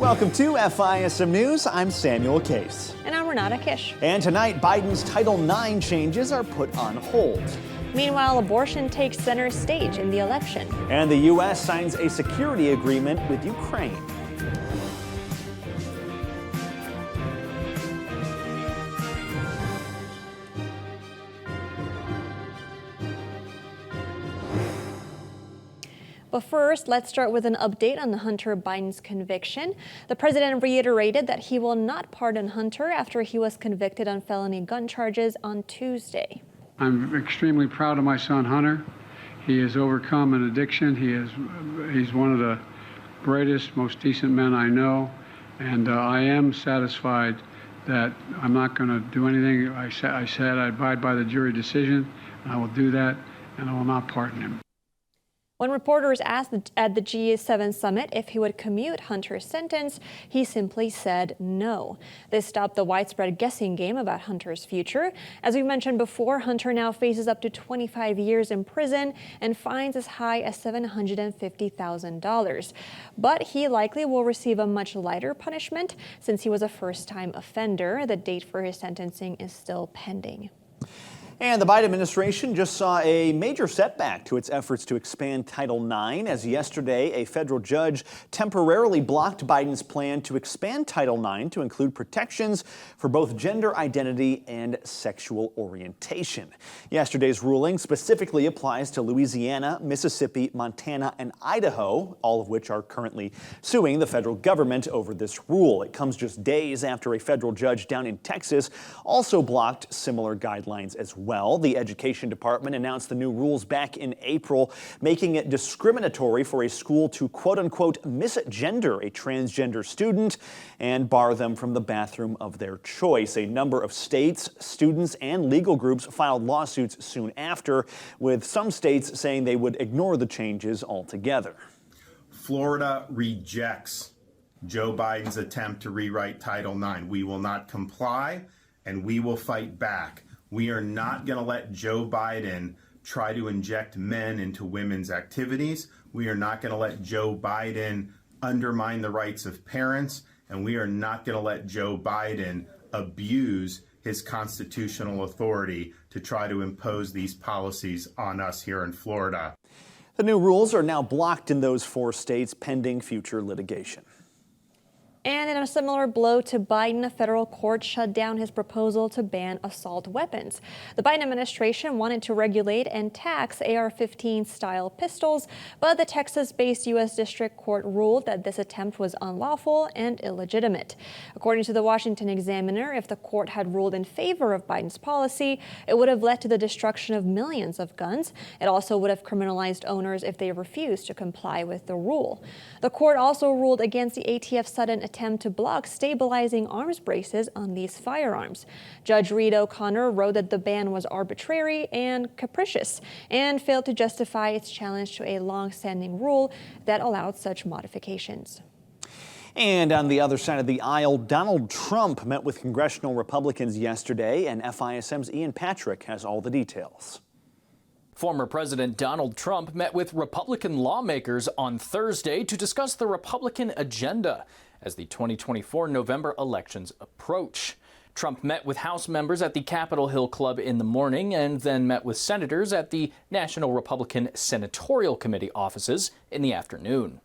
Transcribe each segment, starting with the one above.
Welcome to FISM News. I'm Samuel Case. And I'm Renata Kiss. And tonight, Biden's Title IX changes are put on hold. Meanwhile, abortion takes center stage in the election. And the U.S. signs a security agreement with Ukraine. But first, let's start with an update on Hunter Biden's conviction. The president reiterated that he will not pardon Hunter after he was convicted on felony gun charges on Tuesday. I'm extremely proud of my son, Hunter. He has overcome an addiction. He's one of the brightest, most decent men I know. And I am satisfied that I'm not going to do anything. I said I abide by the jury decision, and I will do that, and I will not pardon him. When reporters asked at the G7 summit if he would commute Hunter's sentence, he simply said no. This stopped the widespread guessing game about Hunter's future. As we mentioned before, Hunter now faces up to 25 years in prison and fines as high as $750,000. But he likely will receive a much lighter punishment since he was a first-time offender. The date for his sentencing is still pending. And the Biden administration just saw a major setback to its efforts to expand Title IX, as yesterday a federal judge temporarily blocked Biden's plan to expand Title IX to include protections for both gender identity and sexual orientation. Yesterday's ruling specifically applies to Louisiana, Mississippi, Montana, and Idaho, all of which are currently suing the federal government over this rule. It comes just days after a federal judge down in Texas also blocked similar guidelines as well. The Education Department announced the new rules back in April, making it discriminatory for a school to quote-unquote misgender a transgender student and bar them from the bathroom of their choice. A number of states, students, and legal groups filed lawsuits soon after, with some states saying they would ignore the changes altogether. Florida rejects Joe Biden's attempt to rewrite Title IX. We will not comply, and we will fight back. We are not going to let Joe Biden try to inject men into women's activities. We are not going to let Joe Biden undermine the rights of parents, and we are not going to let Joe Biden abuse his constitutional authority to try to impose these policies on us here in Florida. The new rules are now blocked in those 4 states pending future litigation. And in a similar blow to Biden, a federal court shut down his proposal to ban assault weapons. The Biden administration wanted to regulate and tax AR-15 style pistols, but the Texas-based U.S. District Court ruled that this attempt was unlawful and illegitimate. According to the Washington Examiner, if the court had ruled in favor of Biden's policy, it would have led to the destruction of millions of guns. It also would have criminalized owners if they refused to comply with the rule. The court also ruled against the ATF's sudden attempt to block stabilizing arms braces on these firearms. Judge Reed O'Connor wrote that the ban was arbitrary and capricious and failed to justify its challenge to a long-standing rule that allowed such modifications. And on the other side of the aisle, Donald Trump met with congressional Republicans yesterday, and FISM's Ian Patrick has all the details. Former President Donald Trump met with Republican lawmakers on Thursday to discuss the Republican agenda as the 2024 November elections approach. Trump met with House members at the Capitol Hill Club in the morning and then met with senators at the National Republican Senatorial Committee offices in the afternoon.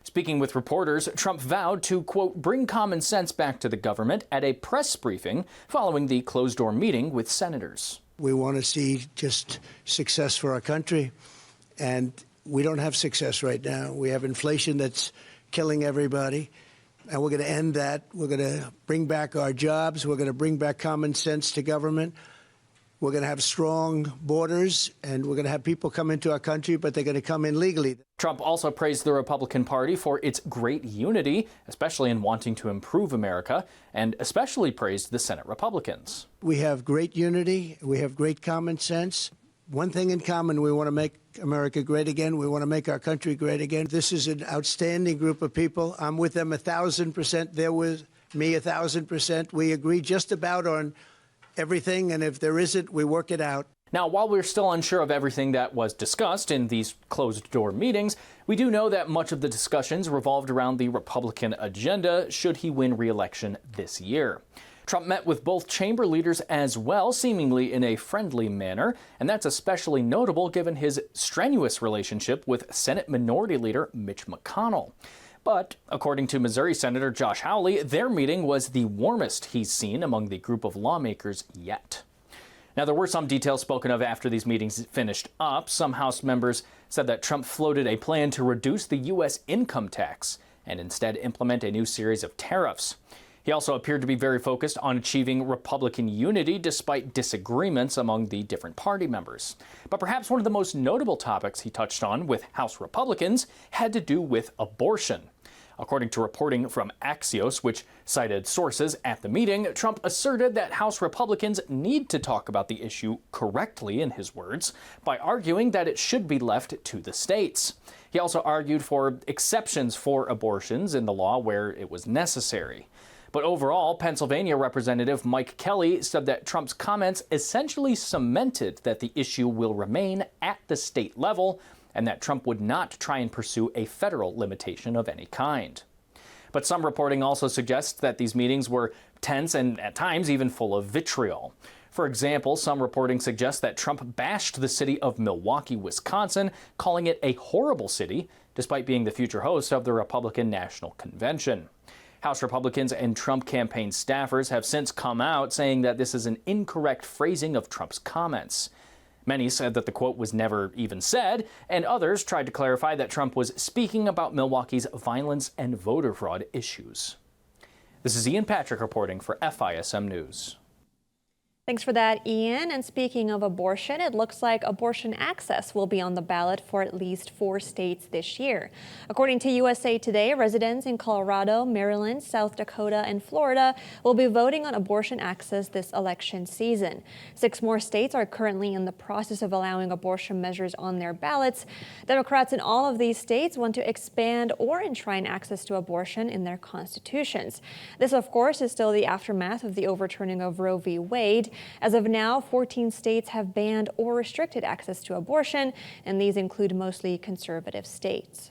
Speaking with reporters, Trump vowed to, quote, bring common sense back to the government at a press briefing following the closed-door meeting with senators. We want to see just success for our country, and we don't have success right now. We have inflation that's killing everybody, and we're going to end that. We're going to bring back our jobs. We're going to bring back common sense to government. We're going to have strong borders, and we're going to have people come into our country, but they're going to come in legally. Trump also praised the Republican Party for its great unity, especially in wanting to improve America, and especially praised the Senate Republicans. We have great unity. We have great common sense. One thing in common, we want to make America great again. We want to make our country great again. This is an outstanding group of people. I'm with them 1,000%. They're with me 1,000%. We agree just about on everything, and if there isn't, we work it out. Now, while we're still unsure of everything that was discussed in these closed-door meetings, we do know that much of the discussions revolved around the Republican agenda should he win re-election this year. Trump met with both chamber leaders as well, seemingly in a friendly manner, and that's especially notable given his strenuous relationship with Senate Minority Leader Mitch McConnell. But, according to Missouri Senator Josh Hawley, their meeting was the warmest he's seen among the group of lawmakers yet. Now, there were some details spoken of after these meetings finished up. Some House members said that Trump floated a plan to reduce the U.S. income tax and instead implement a new series of tariffs. He also appeared to be very focused on achieving Republican unity despite disagreements among the different party members. But perhaps one of the most notable topics he touched on with House Republicans had to do with abortion. According to reporting from Axios, which cited sources at the meeting, Trump asserted that House Republicans need to talk about the issue correctly, in his words, by arguing that it should be left to the states. He also argued for exceptions for abortions in the law where it was necessary. But overall, Pennsylvania Representative Mike Kelly said that Trump's comments essentially cemented that the issue will remain at the state level, and that Trump would not try and pursue a federal limitation of any kind. But some reporting also suggests that these meetings were tense and at times even full of vitriol. For example, some reporting suggests that Trump bashed the city of Milwaukee, Wisconsin, calling it a horrible city, despite being the future host of the Republican National Convention. House Republicans and Trump campaign staffers have since come out saying that this is an incorrect phrasing of Trump's comments. Many said that the quote was never even said, and others tried to clarify that Trump was speaking about Milwaukee's violence and voter fraud issues. This is Ian Patrick reporting for FISM News. Thanks for that, Ian. And speaking of abortion, it looks like abortion access will be on the ballot for at least 4 states this year. According to USA Today, residents in Colorado, Maryland, South Dakota, and Florida will be voting on abortion access this election season. 6 more states are currently in the process of allowing abortion measures on their ballots. Democrats in all of these states want to expand or enshrine access to abortion in their constitutions. This, of course, is still the aftermath of the overturning of Roe v. Wade. As of now, 14 states have banned or restricted access to abortion, and these include mostly conservative states.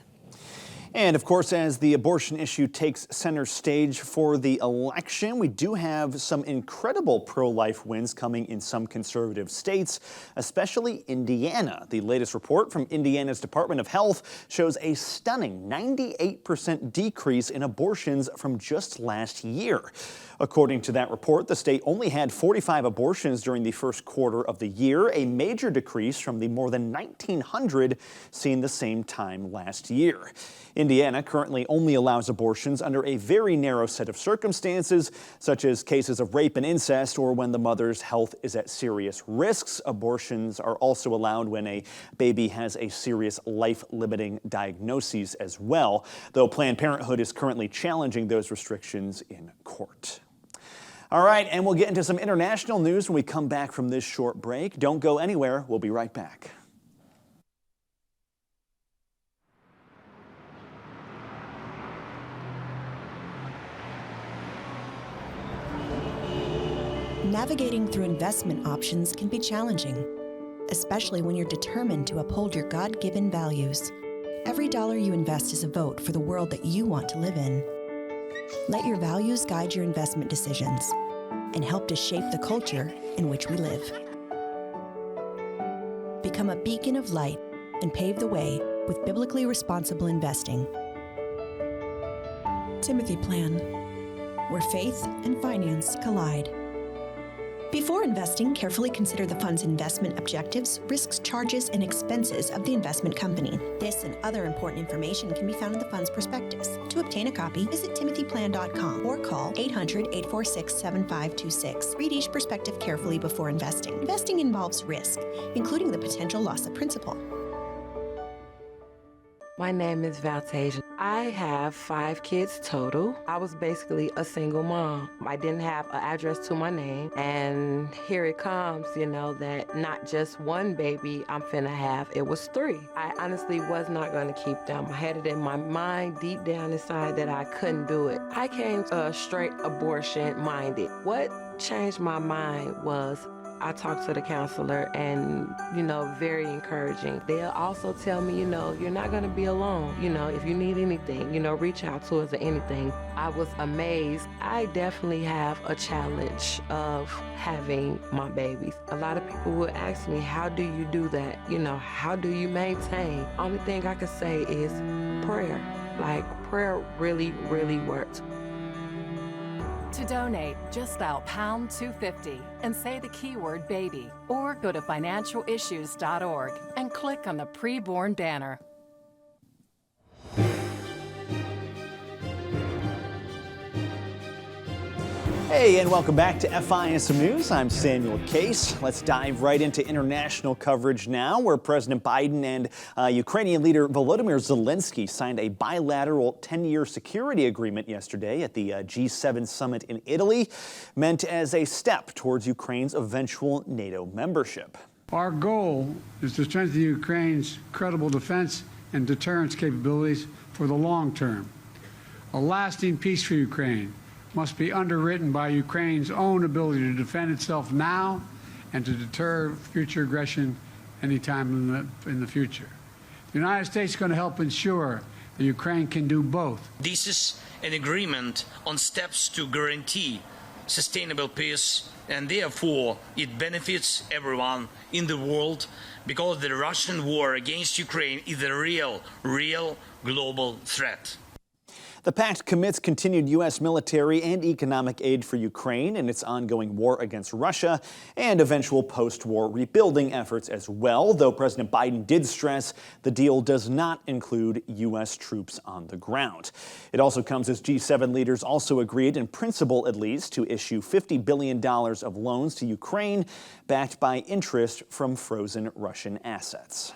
And of course, as the abortion issue takes center stage for the election, we do have some incredible pro-life wins coming in some conservative states, especially Indiana. The latest report from Indiana's Department of Health shows a stunning 98% decrease in abortions from just last year. According to that report, the state only had 45 abortions during the first quarter of the year, a major decrease from the more than 1,900 seen the same time last year. Indiana currently only allows abortions under a very narrow set of circumstances, such as cases of rape and incest or when the mother's health is at serious risks. Abortions are also allowed when a baby has a serious life-limiting diagnosis as well, though Planned Parenthood is currently challenging those restrictions in court. All right, and we'll get into some international news when we come back from this short break. Don't go anywhere. We'll be right back. Navigating through investment options can be challenging, especially when you're determined to uphold your God-given values. Every dollar you invest is a vote for the world that you want to live in. Let your values guide your investment decisions and help to shape the culture in which we live. Become a beacon of light and pave the way with biblically responsible investing. Timothy Plan, where faith and finance collide. Before investing, carefully consider the fund's investment objectives, risks, charges, and expenses of the investment company. This and other important information can be found in the fund's prospectus. To obtain a copy, visit timothyplan.com or call 800-846-7526. Read each prospectus carefully before investing. Investing involves risk, including the potential loss of principal. My name is Valtasia. I have 5 kids total. I was basically a single mom. I didn't have an address to my name. And here it comes, that not just one baby I'm finna have, it was 3. I honestly was not gonna keep them. I had it in my mind deep down inside that I couldn't do it. I came straight abortion minded. What changed my mind was I talk to the counselor and, very encouraging. They'll also tell me, you're not going to be alone. If you need anything, reach out to us or anything. I was amazed. I definitely have a challenge of having my babies. A lot of people will ask me, how do you do that? How do you maintain? Only thing I can say is prayer. Prayer really, really works. To donate, just dial pound 250 and say the keyword baby, or go to financialissues.org and click on the preborn banner. Hey, and welcome back to FISM News. I'm Samuel Case. Let's dive right into international coverage now, where President Biden and Ukrainian leader Volodymyr Zelensky signed a bilateral 10-year security agreement yesterday at the G7 summit in Italy, meant as a step towards Ukraine's eventual NATO membership. Our goal is to strengthen Ukraine's credible defense and deterrence capabilities for the long term. A lasting peace for Ukraine must be underwritten by Ukraine's own ability to defend itself now and to deter future aggression anytime in the future. The United States is going to help ensure that Ukraine can do both. This is an agreement on steps to guarantee sustainable peace, and therefore it benefits everyone in the world, because the Russian war against Ukraine is a real global threat. The pact commits continued U.S. military and economic aid for Ukraine in its ongoing war against Russia and eventual post-war rebuilding efforts as well, though President Biden did stress the deal does not include U.S. troops on the ground. It also comes as G7 leaders also agreed, in principle at least, to issue $50 billion of loans to Ukraine backed by interest from frozen Russian assets.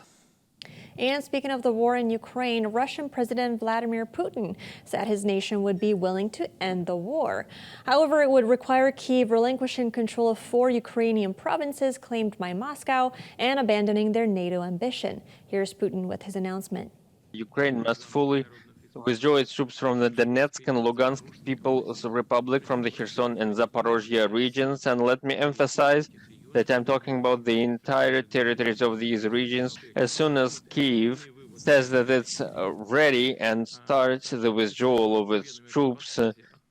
And speaking of the war in Ukraine, Russian President Vladimir Putin said his nation would be willing to end the war. However, it would require Kyiv relinquishing control of 4 Ukrainian provinces claimed by Moscow and abandoning their NATO ambition. Here's Putin with his announcement. Ukraine must fully withdraw its troops from the Donetsk and Lugansk People's Republic, from the Kherson and Zaporozhye regions. And let me emphasize that I'm talking about the entire territories of these regions. As soon as Kyiv says that it's ready and starts the withdrawal of its troops,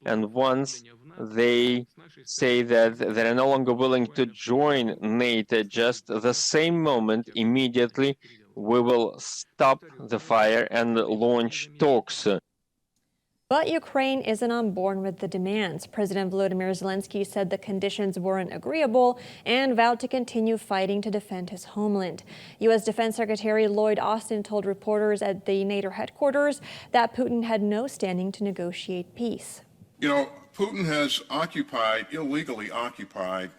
and once they say that they're no longer willing to join NATO, just the same moment, immediately, we will stop the fire and launch talks. But Ukraine isn't on board with the demands. President Volodymyr Zelensky said the conditions weren't agreeable and vowed to continue fighting to defend his homeland. U.S. Defense Secretary Lloyd Austin told reporters at the NATO headquarters that Putin had no standing to negotiate peace. Putin has illegally occupied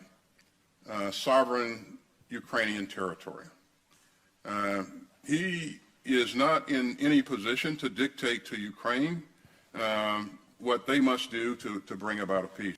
sovereign Ukrainian territory. He is not in any position to dictate to Ukraine what they must do to bring about a peace.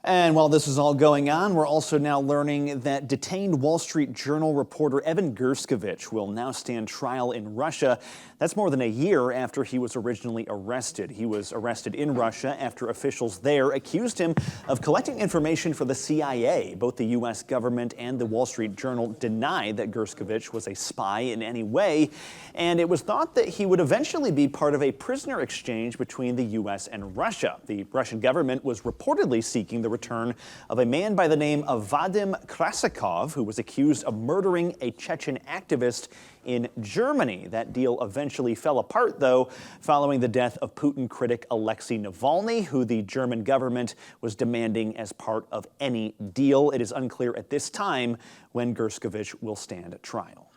And while this is all going on, we're also now learning that detained Wall Street Journal reporter Evan Gershkovich will now stand trial in Russia. That's more than a year after he was originally arrested. He was arrested in Russia after officials there accused him of collecting information for the CIA. Both the U.S. government and the Wall Street Journal denied that Gershkovich was a spy in any way, and it was thought that he would eventually be part of a prisoner exchange between the U.S. and Russia. The Russian government was reportedly seeking the return of a man by the name of Vadim Krasikov, who was accused of murdering a Chechen activist in Germany. That deal eventually fell apart, though, following the death of Putin critic Alexei Navalny, who the German government was demanding as part of any deal. It is unclear at this time when Gershkovich will stand trial.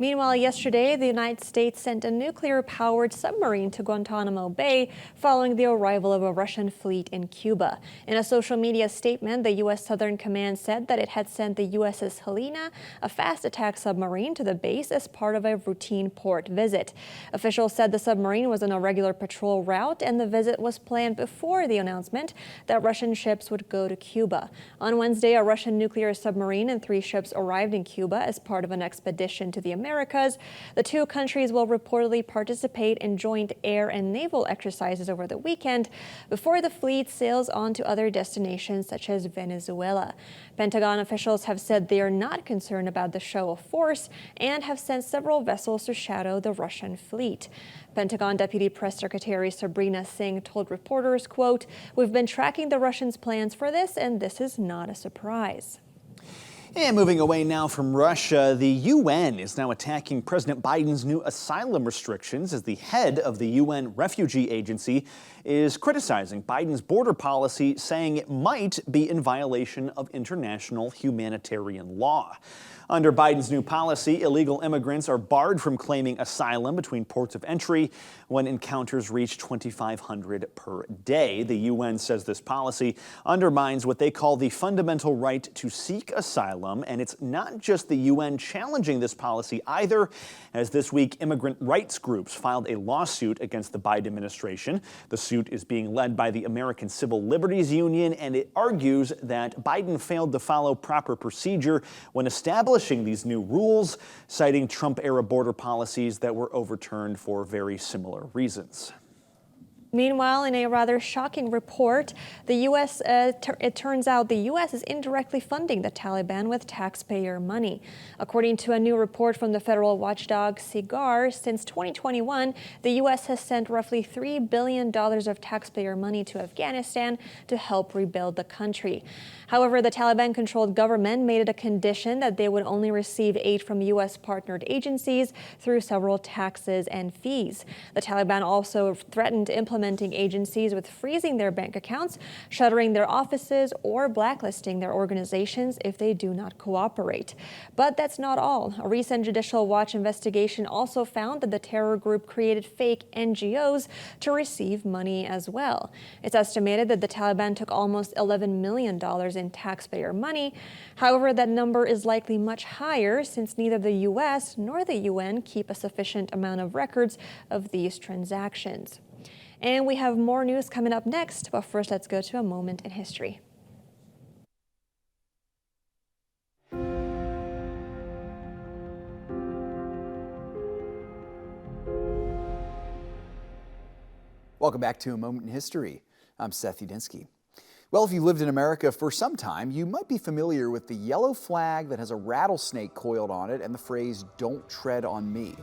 Meanwhile, yesterday, the United States sent a nuclear-powered submarine to Guantanamo Bay following the arrival of a Russian fleet in Cuba. In a social media statement, the U.S. Southern Command said that it had sent the USS Helena, a fast-attack submarine, to the base as part of a routine port visit. Officials said the submarine was on a regular patrol route, and the visit was planned before the announcement that Russian ships would go to Cuba. On Wednesday, a Russian nuclear submarine and 3 ships arrived in Cuba as part of an expedition to the Americas Americas. The two countries will reportedly participate in joint air and naval exercises over the weekend before the fleet sails on to other destinations such as Venezuela. Pentagon officials have said they are not concerned about the show of force and have sent several vessels to shadow the Russian fleet. Pentagon Deputy Press Secretary Sabrina Singh told reporters, quote, "We've been tracking the Russians' plans for this, and this is not a surprise." And moving away now from Russia, the UN is now attacking President Biden's new asylum restrictions as the head of the UN Refugee Agency is criticizing Biden's border policy, saying it might be in violation of international humanitarian law. Under Biden's new policy, illegal immigrants are barred from claiming asylum between ports of entry when encounters reach 2,500 per day. The UN says this policy undermines what they call the fundamental right to seek asylum, and it's not just the UN challenging this policy either, as this week immigrant rights groups filed a lawsuit against the Biden administration. The suit is being led by the American Civil Liberties Union, and it argues that Biden failed to follow proper procedure when establishing these new rules, citing Trump-era border policies that were overturned for very similar reasons. Meanwhile, in a rather shocking report, it turns out the U.S. is indirectly funding the Taliban with taxpayer money. According to a new report from the federal watchdog SIGAR, since 2021, the U.S. has sent roughly $3 billion of taxpayer money to Afghanistan to help rebuild the country. However, the Taliban-controlled government made it a condition that they would only receive aid from U.S.-partnered agencies through several taxes and fees. The Taliban also threatened implementing agencies with freezing their bank accounts, shuttering their offices, or blacklisting their organizations if they do not cooperate. But that's not all. A recent Judicial Watch investigation also found that the terror group created fake NGOs to receive money as well. It's estimated that the Taliban took almost $11 million in taxpayer money. However, that number is likely much higher since neither the U.S. nor the UN keep a sufficient amount of records of these transactions. And we have more news coming up next, but first let's go to a moment in history. Welcome back to A Moment in History. I'm Seth Udinsky. Well, if you've lived in America for some time, you might be familiar with the yellow flag that has a rattlesnake coiled on it and the phrase, "Don't tread on me."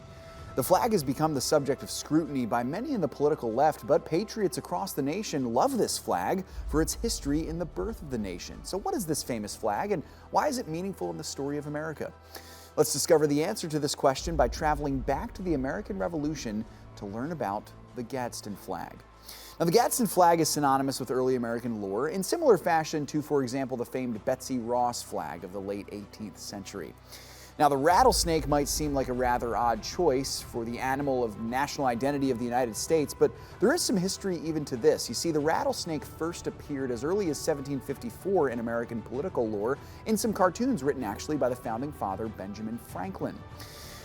The flag has become the subject of scrutiny by many in the political left, but patriots across the nation love this flag for its history in the birth of the nation. So what is this famous flag, and why is it meaningful in the story of America? Let's discover the answer to this question by traveling back to the American Revolution to learn about the Gadsden flag. Now, the Gadsden flag is synonymous with early American lore in similar fashion to, for example, the famed Betsy Ross flag of the late 18th century. Now, the rattlesnake might seem like a rather odd choice for the animal of national identity of the United States, but there is some history even to this. You see, the rattlesnake first appeared as early as 1754 in American political lore in some cartoons written actually by the founding father, Benjamin Franklin.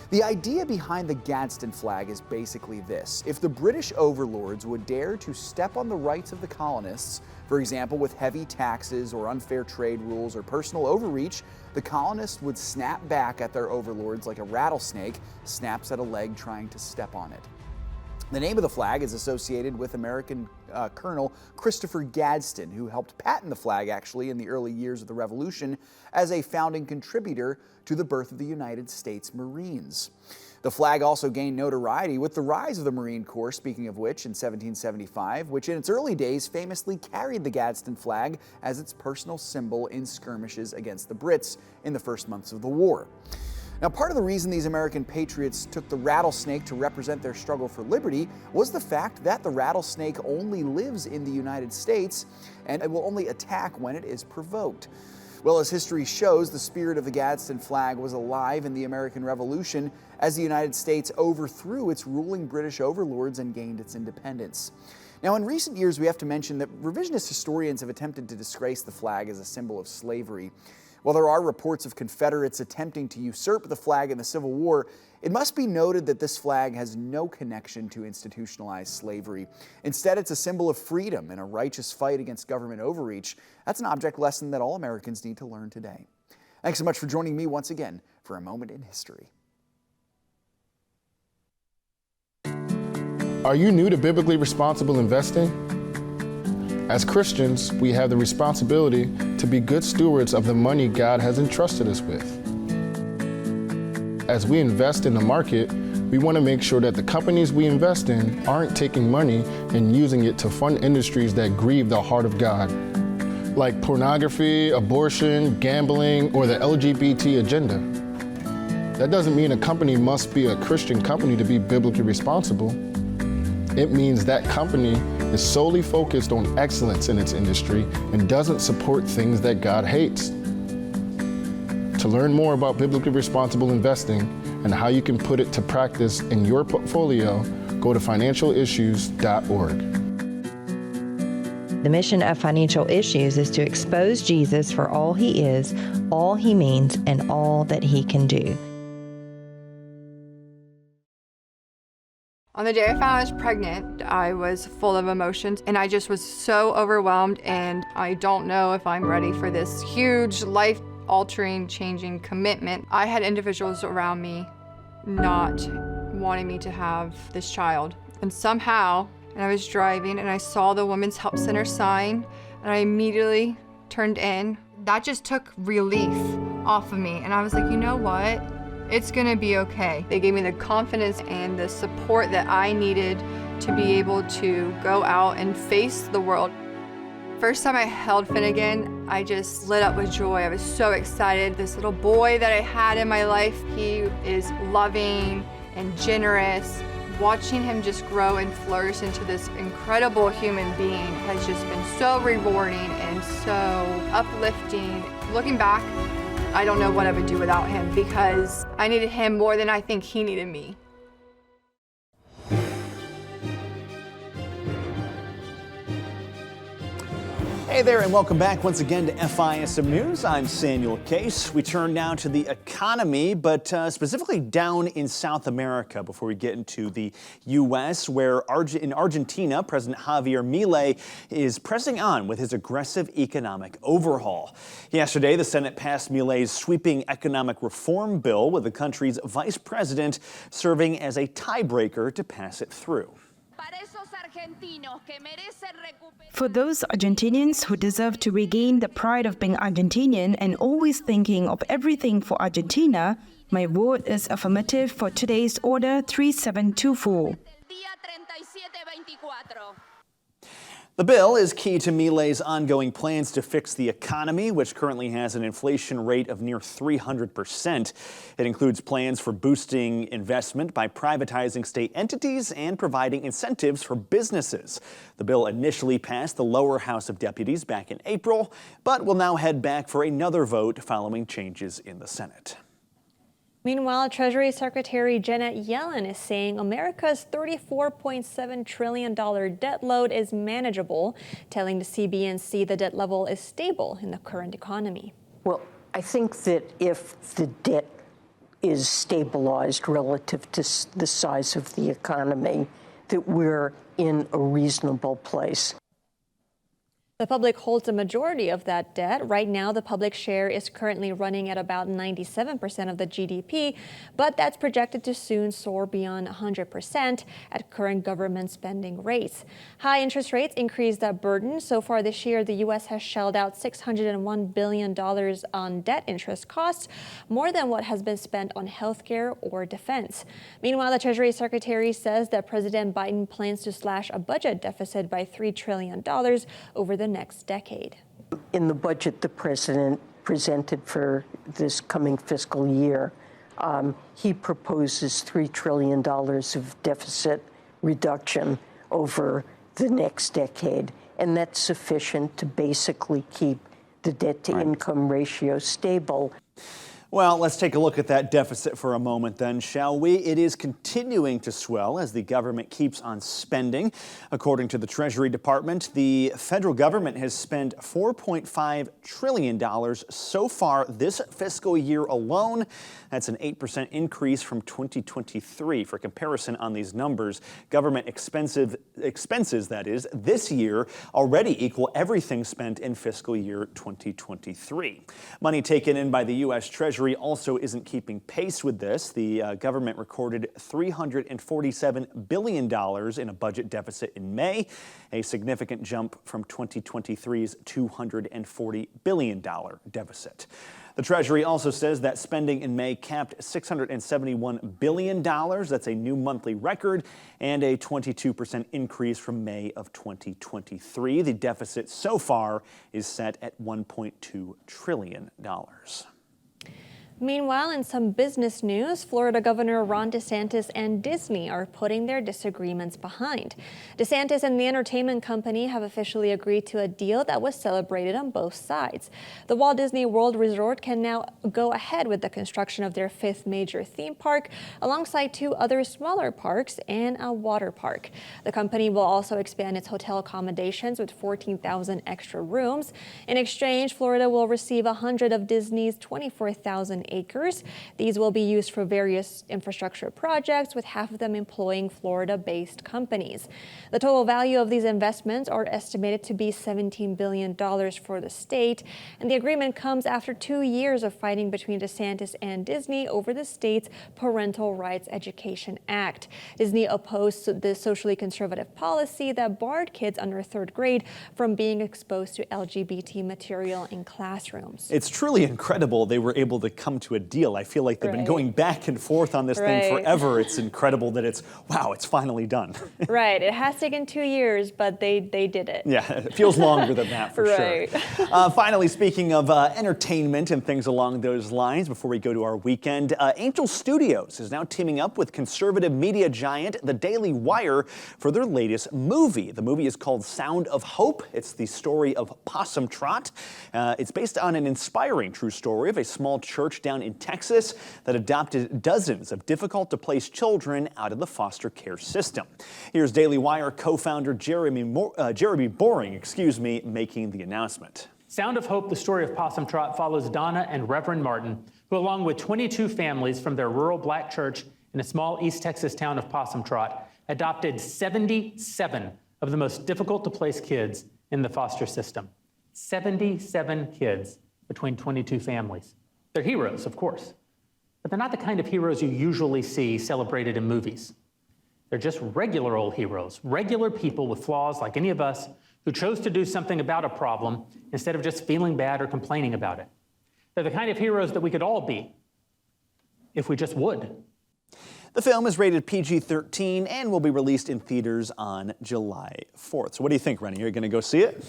The idea behind the Gadsden flag is basically this. If the British overlords would dare to step on the rights of the colonists, for example, with heavy taxes or unfair trade rules or personal overreach, the colonists would snap back at their overlords like a rattlesnake snaps at a leg trying to step on it. The name of the flag is associated with American Colonel Christopher Gadsden, who helped patent the flag actually in the early years of the Revolution as a founding contributor to the birth of the United States Marines. The flag also gained notoriety with the rise of the Marine Corps, speaking of which, in 1775, which in its early days famously carried the Gadsden flag as its personal symbol in skirmishes against the Brits in the first months of the war. Now, part of the reason these American patriots took the rattlesnake to represent their struggle for liberty was the fact that the rattlesnake only lives in the United States and it will only attack when it is provoked. Well, as history shows, the spirit of the Gadsden flag was alive in the American Revolution as the United States overthrew its ruling British overlords and gained its independence. Now, in recent years, we have to mention that revisionist historians have attempted to disgrace the flag as a symbol of slavery. While there are reports of Confederates attempting to usurp the flag in the Civil War, it must be noted that this flag has no connection to institutionalized slavery. Instead, it's a symbol of freedom and a righteous fight against government overreach. That's an object lesson that all Americans need to learn today. Thanks so much for joining me once again for A Moment in History. Are you new to biblically responsible investing? As Christians, we have the responsibility to be good stewards of the money God has entrusted us with. As we invest in the market, we want to make sure that the companies we invest in aren't taking money and using it to fund industries that grieve the heart of God, like pornography, abortion, gambling, or the LGBT agenda. That doesn't mean a company must be a Christian company to be biblically responsible. It means that company is solely focused on excellence in its industry and doesn't support things that God hates. To learn more about biblically responsible investing and how you can put it to practice in your portfolio, go to financialissues.org. The mission of Financial Issues is to expose Jesus for all he is, all he means, and all that he can do. On the day I found I was pregnant, I was full of emotions and I just was so overwhelmed, and I don't know if I'm ready for this huge life-altering, changing commitment. I had individuals around me not wanting me to have this child. And somehow, I was driving and I saw the Women's Help Center sign and I immediately turned in. That just took relief off of me, and I was like, you know what? It's gonna be okay. They gave me the confidence and the support that I needed to be able to go out and face the world. First time I held Finnegan, I just lit up with joy. I was so excited. This little boy that I had in my life, he is loving and generous. Watching him just grow and flourish into this incredible human being has just been so rewarding and so uplifting. Looking back, I don't know what I would do without him, because I needed him more than I think he needed me. Hey there, and welcome back once again to FISM News. I'm Samuel Case. We turn now to the economy, but specifically down in South America before we get into the U.S., where in Argentina, President Javier Milei is pressing on with his aggressive economic overhaul. Yesterday, the Senate passed Milei's sweeping economic reform bill, with the country's vice president serving as a tiebreaker to pass it through. For those Argentinians who deserve to regain the pride of being Argentinian and always thinking of everything for Argentina, my vote is affirmative for today's Order 3724. The bill is key to Milei's ongoing plans to fix the economy, which currently has an inflation rate of near 300%. It includes plans for boosting investment by privatizing state entities and providing incentives for businesses. The bill initially passed the lower House of Deputies back in April, but will now head back for another vote following changes in the Senate. Meanwhile, Treasury Secretary Janet Yellen is saying America's $34.7 trillion debt load is manageable, telling the CBNC the debt level is stable in the current economy. Well, I think that if the debt is stabilized relative to the size of the economy, that we're in a reasonable place. The public holds a majority of that debt. Right now, the public share is currently running at about 97% of the GDP, but that's projected to soon soar beyond 100% at current government spending rates. High interest rates increase that burden. So far this year, the U.S. has shelled out $601 billion on debt interest costs, more than what has been spent on healthcare or defense. Meanwhile, the Treasury Secretary says that President Biden plans to slash a budget deficit by $3 trillion over the next decade. In the budget the president presented for this coming fiscal year, he proposes $3 trillion of deficit reduction over the next decade, and that's sufficient to basically keep the debt-to-income ratio stable. Well, let's take a look at that deficit for a moment then, shall we? It is continuing to swell as the government keeps on spending. According to the Treasury Department, the federal government has spent $4.5 trillion so far this fiscal year alone. That's an 8% increase from 2023. For comparison on these numbers, government expenses, that is, this year already equal everything spent in fiscal year 2023. Money taken in by the U.S. Treasury Treasury also isn't keeping pace with this. The government recorded $347 billion in a budget deficit in May, a significant jump from 2023's $240 billion deficit. The Treasury also says that spending in May capped $671 billion. That's a new monthly record and a 22% increase from May of 2023. The deficit so far is set at $1.2 trillion. Meanwhile, in some business news, Florida Governor Ron DeSantis and Disney are putting their disagreements behind. DeSantis and the entertainment company have officially agreed to a deal that was celebrated on both sides. The Walt Disney World Resort can now go ahead with the construction of their 5th major theme park, alongside 2 other smaller parks and a water park. The company will also expand its hotel accommodations with 14,000 extra rooms. In exchange, Florida will receive 100 of Disney's 24,000 acres. These will be used for various infrastructure projects, with half of them employing Florida-based companies. The total value of these investments are estimated to be $17 billion for the state, and the agreement comes after 2 years of fighting between DeSantis and Disney over the state's Parental Rights Education Act. Disney opposed the socially conservative policy that barred kids under 3rd grade from being exposed to LGBT material in classrooms. It's truly incredible they were able to come to a deal. I feel like they've been going back and forth on this thing forever. It's incredible that it's finally done. Right. It has taken 2 years, but they did it. Yeah, it feels longer than that for sure. Finally, speaking of entertainment and things along those lines, before we go to our weekend, Angel Studios is now teaming up with conservative media giant The Daily Wire for their latest movie. The movie is called Sound of Hope. It's the story of Possum Trot. It's based on an inspiring true story of a small church down in Texas that adopted dozens of difficult-to-place children out of the foster care system. Here's Daily Wire co-founder Jeremy Boring, making the announcement. Sound of Hope, the story of Possum Trot, follows Donna and Reverend Martin, who, along with 22 families from their rural black church in a small East Texas town of Possum Trot, adopted 77 of the most difficult-to-place kids in the foster system. 77 kids between 22 families. They're heroes, of course, but they're not the kind of heroes you usually see celebrated in movies. They're just regular old heroes, regular people with flaws like any of us who chose to do something about a problem instead of just feeling bad or complaining about it. They're the kind of heroes that we could all be if we just would. The film is rated PG-13 and will be released in theaters on July 4th. So what do you think, Rennie? Are you going to go see it?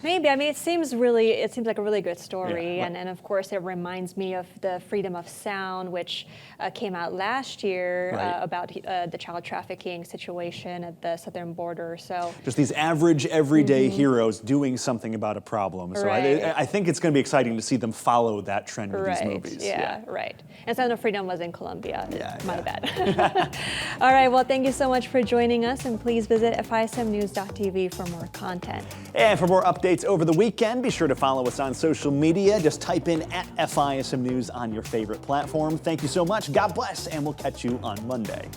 Maybe. I mean, it seems like a really good story. Yeah. And of course, it reminds me of the Freedom of Sound, which came out last year about the child trafficking situation at the southern border. So just these average, everyday heroes doing something about a problem. So I think it's going to be exciting to see them follow that trend with these movies. Yeah, right. And Sound of Freedom was in Colombia. My bad. All right. Well, thank you so much for joining us. And please visit FISMnews.tv for more content. And for more updates over the weekend, be sure to follow us on social media. Just type in @FISM News on your favorite platform. Thank you so much. God bless, and we'll catch you on Monday.